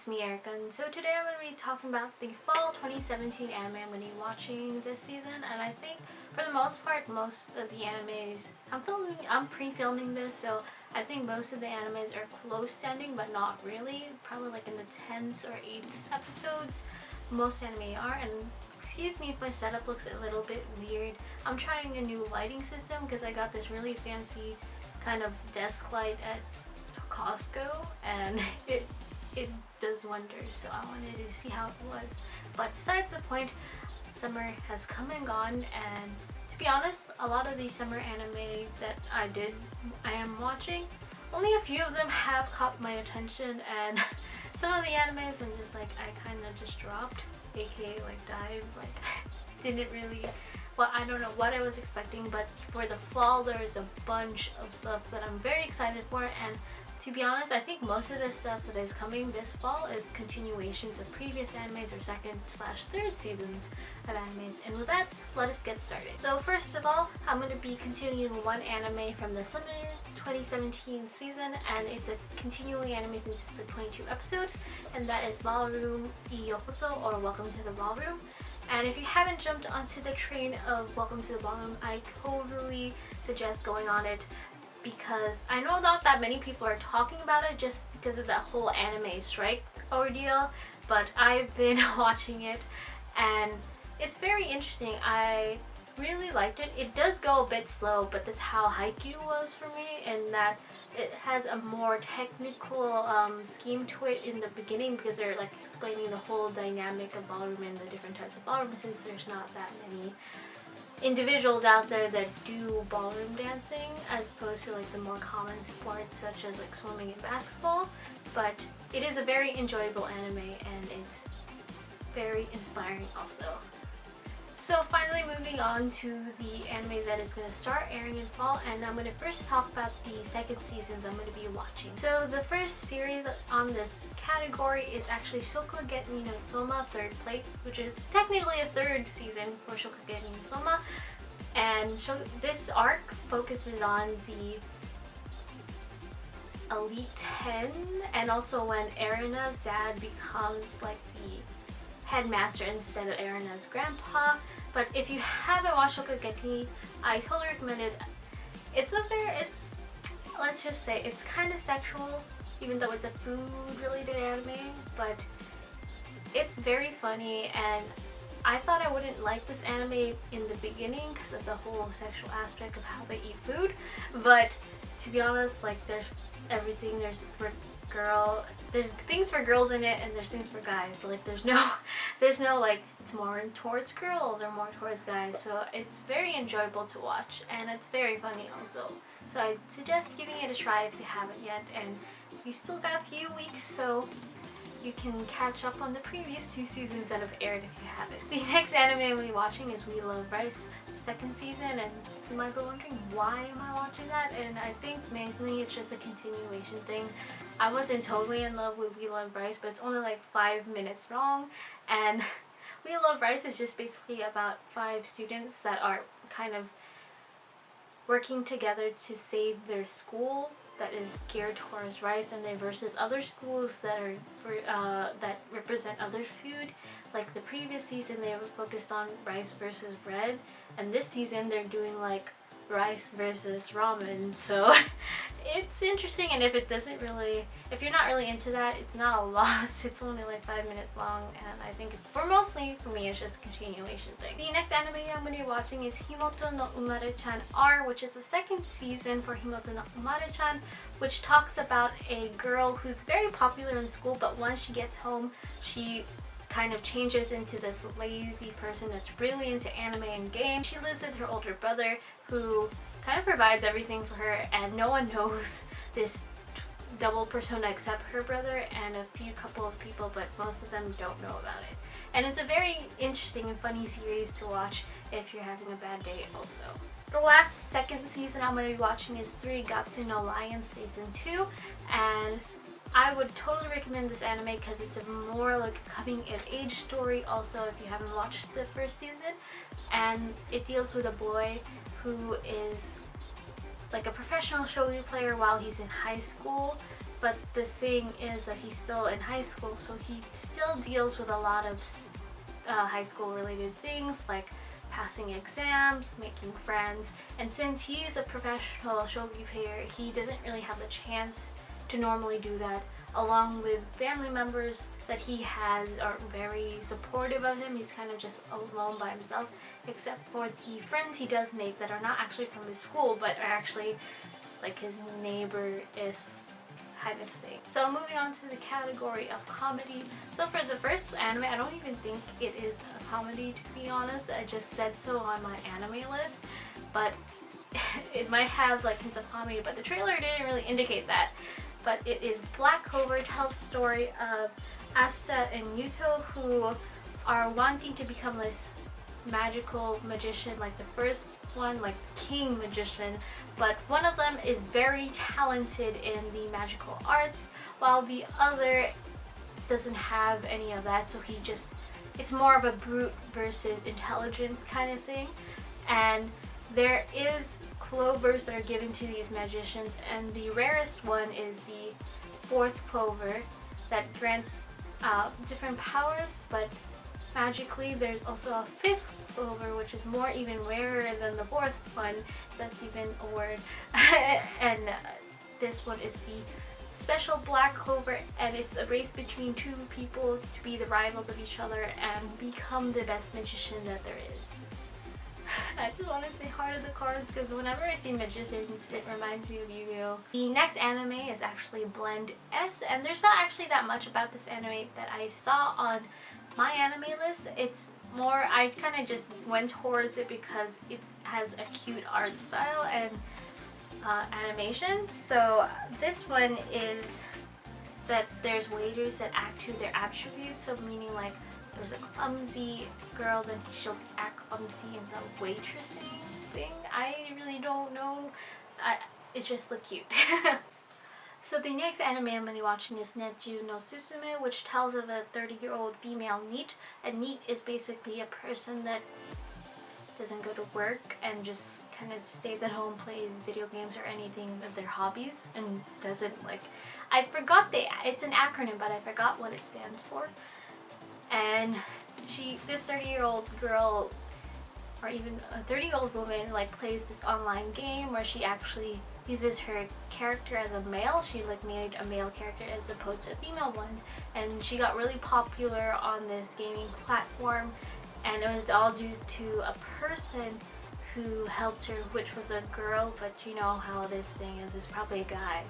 it's me, Erica, and so today I'm going to be talking about the fall 2017 anime I'm going to be watching this season. And I think for the most part, most of the animes, I'm pre-filming this, so I think most of the animes are close to ending, but not really. Probably like in the 10s or 8s episodes, most anime are. And excuse me if my setup looks a little bit weird. I'm trying a new lighting system because I got this really fancy kind of desk light at Costco, and it does wonders, so I wanted to see how it was. But besides the point, summer has come and gone, and to be honest, a lot of the summer anime that I am watching, only a few of them have caught my attention, and some of the animes I'm just like, I kind of just dropped, aka like dive, like didn't really, well, I don't know what I was expecting. But for the fall, there's a bunch of stuff that I'm very excited for, and to be honest, I think most of the stuff that is coming this fall is continuations of previous animes or second/third seasons of animes. And with that, let us get started. So first of all, I'm going to be continuing one anime from the summer 2017 season, and it's a continuing anime since it's 22 episodes, and that is Ballroom I Yokoso, or Welcome to the Ballroom. And if you haven't jumped onto the train of Welcome to the Ballroom, I totally suggest going on it, because I know not that many people are talking about it just because of that whole anime strike ordeal, but I've been watching it and it's very interesting. I really liked it. It does go a bit slow, but that's how Haikyuu was for me, in that it has a more technical scheme to it in the beginning, because they're like explaining the whole dynamic of ballroom and the different types of ballroom, since there's not that many individuals out there that do ballroom dancing, as opposed to like the more common sports such as like swimming and basketball. But it is a very enjoyable anime, and it's very inspiring also. So finally, moving on to the anime that is going to start airing in fall, and I'm going to first talk about the second seasons I'm going to be watching. So the first series on this category is actually Shokugeki no Soma Third Plate, which is technically a third season for Shokugeki no Soma. And this arc focuses on the Elite 10, and also when Erina's dad becomes like the headmaster instead of Erina's grandpa. But if you haven't watched Shokugeki, I totally recommend it. Let's just say it's kind of sexual, even though it's a food related anime, but it's very funny. And I thought I wouldn't like this anime in the beginning because of the whole sexual aspect of how they eat food, but to be honest, like there's everything. There's things for girls in it, and there's things for guys. So like there's no like it's more towards girls or more towards guys, so it's very enjoyable to watch, and it's very funny also. So I suggest giving it a try if you haven't yet, and you still got a few weeks, so you can catch up on the previous 2 seasons that have aired if you haven't. The next anime we'll be watching is We Love Rice, second season, and you might be wondering why am I watching that, and I think mainly it's just a continuation thing. I wasn't totally in love with We Love Rice, but it's only like 5 minutes long, and We Love Rice is just basically about 5 students that are kind of working together to save their school that is geared towards rice, and they versus other schools that are that represent other food. Like the previous season they were focused on rice versus bread, and this season they're doing like rice versus ramen. So it's interesting, and if you're not really into that, it's not a loss. It's only like 5 minutes long, and I think mostly for me it's just a continuation thing. The next anime I'm going to be watching is Himoto no Umare-chan R, which is the second season for Himoto no Umare-chan, which talks about a girl who's very popular in school, but once she gets home she kind of changes into this lazy person that's really into anime and games. She lives with her older brother, who kind of provides everything for her, and no one knows this double persona except her brother and a couple of people, but most of them don't know about it. And it's a very interesting and funny series to watch if you're having a bad day also. The last second season I'm going to be watching is 3 Gatsu no Lions Season 2, and I would totally recommend this anime because it's a more like coming of age story also if you haven't watched the first season, and it deals with a boy who is like a professional shogi player while he's in high school, but the thing is that he's still in high school, so he still deals with a lot of high school related things like passing exams, making friends, and since he's a professional shogi player, he doesn't really have the chance to normally do that, along with family members that he has are very supportive of him. He's kind of just alone by himself, except for the friends he does make that are not actually from his school, but are actually like his neighbor-ish kind of thing. So moving on to the category of comedy. So for the first anime, I don't even think it is a comedy, to be honest. I just said so on my anime list, but it might have like hints of comedy, but the trailer didn't really indicate that. But it is Black Clover. Tells the story of Asta and Yuto, who are wanting to become this magical magician, like the first one, like king magician, but one of them is very talented in the magical arts while the other doesn't have any of that, so it's more of a brute versus intelligent kind of thing. And there is clovers that are given to these magicians, and the rarest one is the fourth clover that grants different powers, but magically there's also a fifth clover, which is more even rarer than the fourth one. That's even a word. And this one is the special black clover, and it's a race between two people to be the rivals of each other and become the best magician that there is. I just want to say Heart of the Cards because whenever I see magicians, it reminds me of Yu-Gi-Oh! The next anime is actually Blend S, and there's not actually that much about this anime that I saw on my anime list. It's more, I kind of just went towards it because it has a cute art style and animation. So this one is that there's waiters that act to their attributes, so meaning like there's a clumsy girl, then she'll act clumsy in the waitressing thing. I really don't know. It just looked cute. So the next anime I'm going to be watching is Neju no Susume, which tells of a 30-year-old female NEET. And NEET is basically a person that doesn't go to work and just kind of stays at home, plays video games or anything of their hobbies, and doesn't like... I forgot it's an acronym, but I forgot what it stands for. And this 30-year-old girl, or even a 30-year-old woman, like plays this online game where she actually uses her character as a male. She like made a male character as opposed to a female one, and she got really popular on this gaming platform, and it was all due to a person who helped her, which was a girl, but you know how this thing is, it's probably a guy.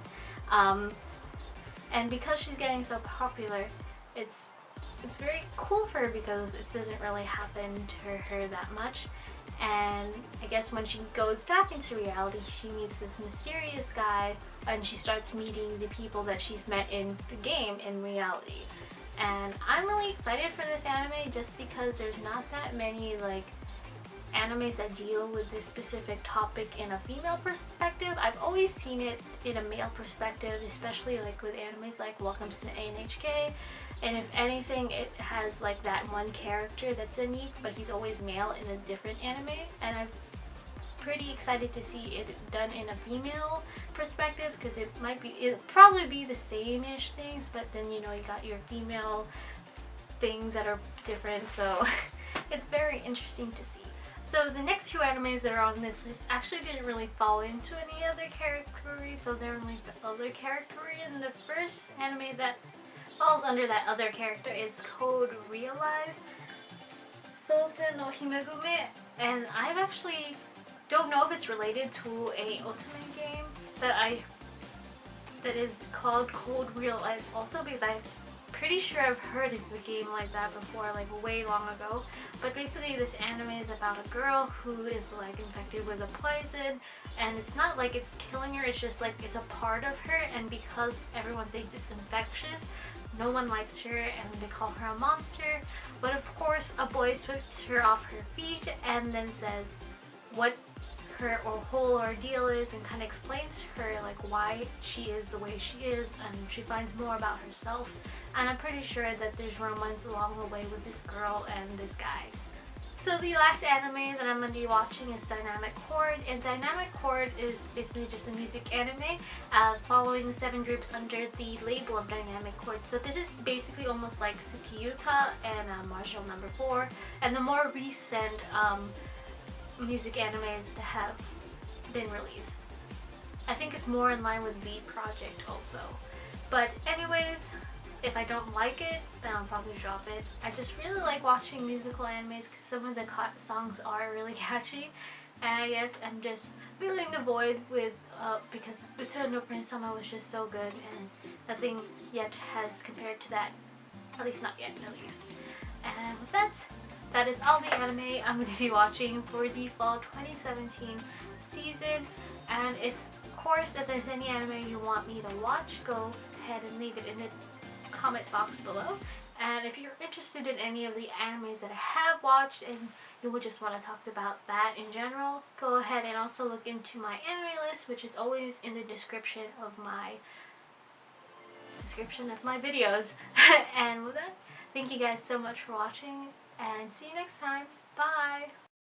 And because she's getting so popular, it's very cool for her because it doesn't really happen to her that much. And I guess when she goes back into reality, she meets this mysterious guy, and she starts meeting the people that she's met in the game in reality. And I'm really excited for this anime just because there's not that many like animes that deal with this specific topic in a female perspective. I've always seen it in a male perspective, especially like with animes like Welcome to the ANHK. And if anything, it has like that one character that's unique, but he's always male in a different anime. And I'm pretty excited to see it done in a female perspective because it'll probably be the same-ish things, but then you know you got your female things that are different, so it's very interesting to see. So the next two animes that are on this list actually didn't really fall into any other category, so they're in like the other category. And the first anime that falls under that other character is Code Realize Sousen no Himegume, and I've actually don't know if it's related to a ultimate game that is called Code Realize also, because I'm pretty sure I've heard of a game like that before, like way long ago. But basically this anime is about a girl who is like infected with a poison, and it's not like it's killing her, it's just like it's a part of her, and because everyone thinks it's infectious, no one likes her and they call her a monster. But of course a boy sweeps her off her feet and then says what her whole ordeal is and kind of explains to her like why she is the way she is, and she finds more about herself. And I'm pretty sure that there's romance along the way with this girl and this guy. So the last anime that I'm going to be watching is Dynamic Chord, and Dynamic Chord is basically just a music anime following 7 groups under the label of Dynamic Chord. So this is basically almost like Tsukiyuta and Marginal Number 4 and the more recent music animes that have been released. I think it's more in line with the project also. But anyways, if I don't like it, then I'll probably drop it. I just really like watching musical animes because some of the songs are really catchy. And I guess I'm just filling the void with, because Utsuno no Prince-sama was just so good and nothing yet has compared to that. At least not yet, at least. And with that is all the anime I'm going to be watching for the fall 2017 season. And if there's any anime you want me to watch, go ahead and leave it in the comment box below. And if you're interested in any of the animes that I have watched and you would just want to talk about that in general, go ahead and also look into my anime list, which is always in the description of my videos. And with that, thank you guys so much for watching and see you next time. Bye!